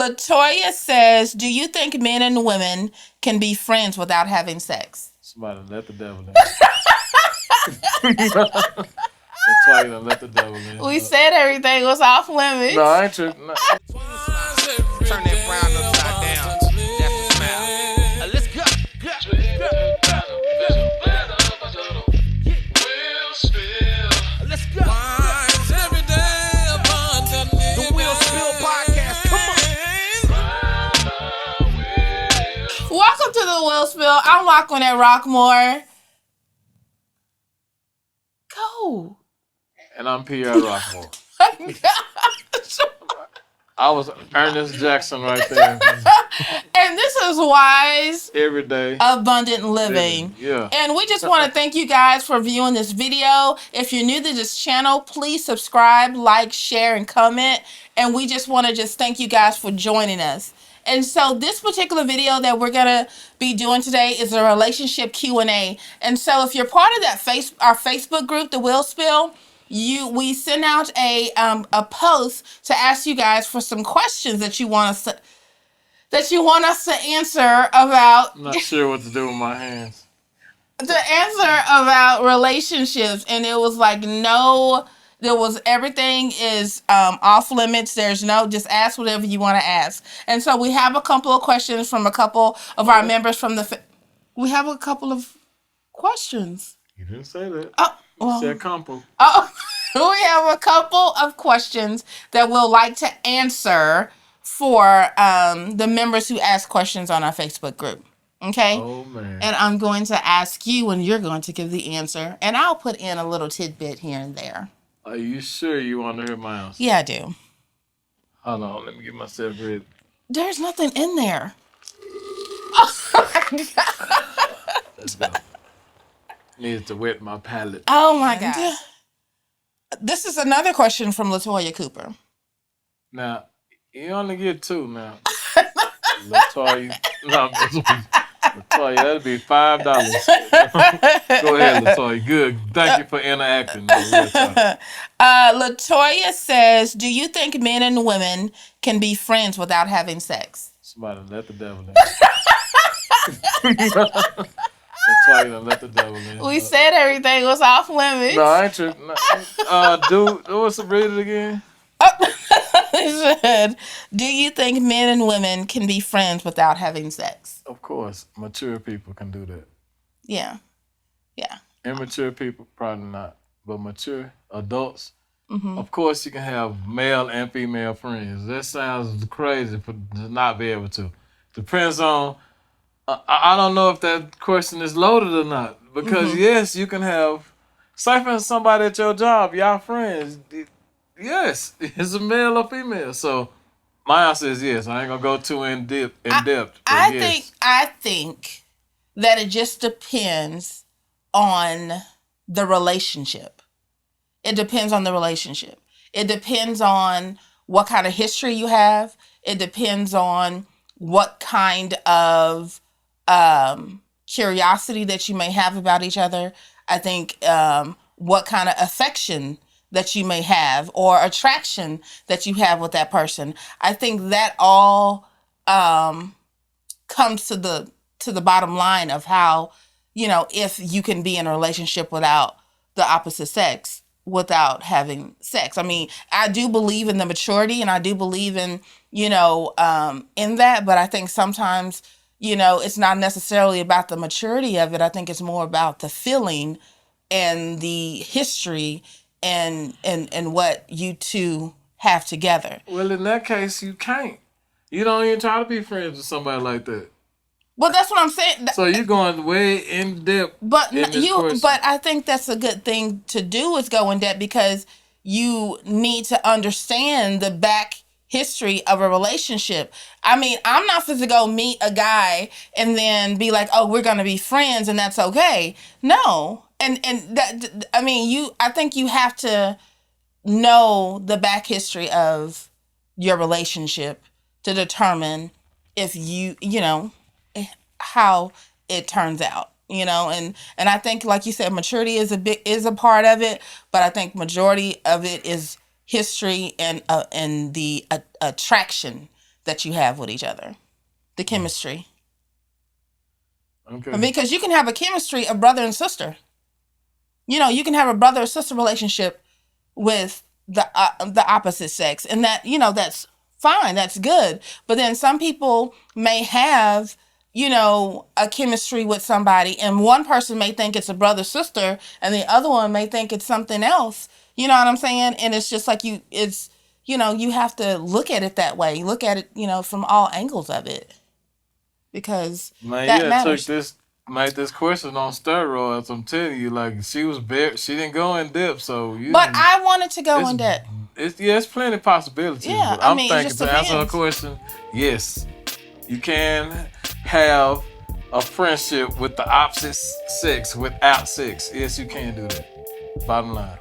Latoya says, do you think men and women can be friends without having sex? Somebody let the devil in. Latoya done let the devil in. We said everything was off limits. No, I ain't tripping. Turn that frown upside down. That's a smile. Let's go. Let's go. The Weal Spill podcast. Come on. Welcome to the Weal Spill. I'm Lachlan at Rockmore. Go. And I'm Pierre Rockmore. I was Ernest Jackson right there. And this is Wise Every day. Abundant Living. Yeah. And we just want to thank you guys for viewing this video. If you're new to this channel, please subscribe, like, share, and comment. And we just want to thank you guys for joining us. And so this particular video that we're going to be doing today is a relationship Q&A. And so if you're part of that our Facebook group, the Weal Spill, we send out a post to ask you guys for some questions that you want us to answer about. I'm not sure what to do with my hands. To answer about relationships, and it was like everything is off limits. There's no, just ask whatever you want to ask. And so we have a couple of questions from a couple of our members from we have a couple of questions. You didn't say that. Oh, well, you said compo. Oh, we have a couple of questions that we'll like to answer for the members who ask questions on our Facebook group. Okay? Oh, man. And I'm going to ask you, and you're going to give the answer. And I'll put in a little tidbit here and there. Are you sure you want to hear my answer? Yeah, I do. Hold on. Let me get myself ready. There's nothing in there. Let's go. Needed to wet my palate. Oh, my God. This is another question from Latoya Cooper. Now, you only get two now. Latoya. No, Latoya, that'd be $5. Go ahead, Latoya. Good. Thank you for interacting. Latoya says, do you think men and women can be friends without having sex? Somebody let the devil in. Latoya done let the devil in. We said everything was off limits. No, I ain't tripping. Dude, what's the read it again? Do you think men and women can be friends without having sex? Of course. Mature people can do that. Yeah. Yeah. Immature people, probably not. But mature adults, of course you can have male and female friends. That sounds crazy to not be able to. Depends on, I don't know if that question is loaded or not. Because yes, you can have, say for somebody at your job, y'all friends. Yes, it's a male or female. So my answer is yes. I ain't gonna go too in depth. I think that it just depends on the relationship. It depends on the relationship. It depends on what kind of history you have. It depends on what kind of curiosity that you may have about each other. I think what kind of affection that you may have or attraction that you have with that person. I think that all comes to the bottom line of how, if you can be in a relationship without the opposite sex, without having sex. I mean, I do believe in the maturity and I do believe in, in that, but I think sometimes, it's not necessarily about the maturity of it. I think it's more about the feeling and the history and what you two have together. Well, in that case, you can't. You don't even try to be friends with somebody like that. Well, that's what I'm saying. So you're going way in depth. But I think that's a good thing to do is go in depth because you need to understand the back history of a relationship. I mean, I'm not supposed to go meet a guy and then be like, oh, we're going to be friends and that's okay. No. And that, I mean, I think you have to know the back history of your relationship to determine if how it turns out, and I think, like you said, maturity is a part of it, but I think majority of it is history and the attraction that you have with each other, the chemistry. Okay. Because you can have a chemistry of brother and sister. You know, you can have a brother or sister relationship with the opposite sex, and that, you know, that's fine, that's good. But then some people may have, you know, a chemistry with somebody, and one person may think it's a brother sister, and the other one may think it's something else. You know what I'm saying? And it's just like you have to look at it that way. Look at it, you know, from all angles of it, because Man, that yeah, matters. this question on steroids. I'm telling you, like she didn't go in depth, so But I wanted to go it's, in depth. it's plenty of possibilities. Yeah, But I I'm mean, it thinking just to answer her depends. question, yes, you can have a friendship with the opposite sex without sex. Yes, you can do that. Bottom line.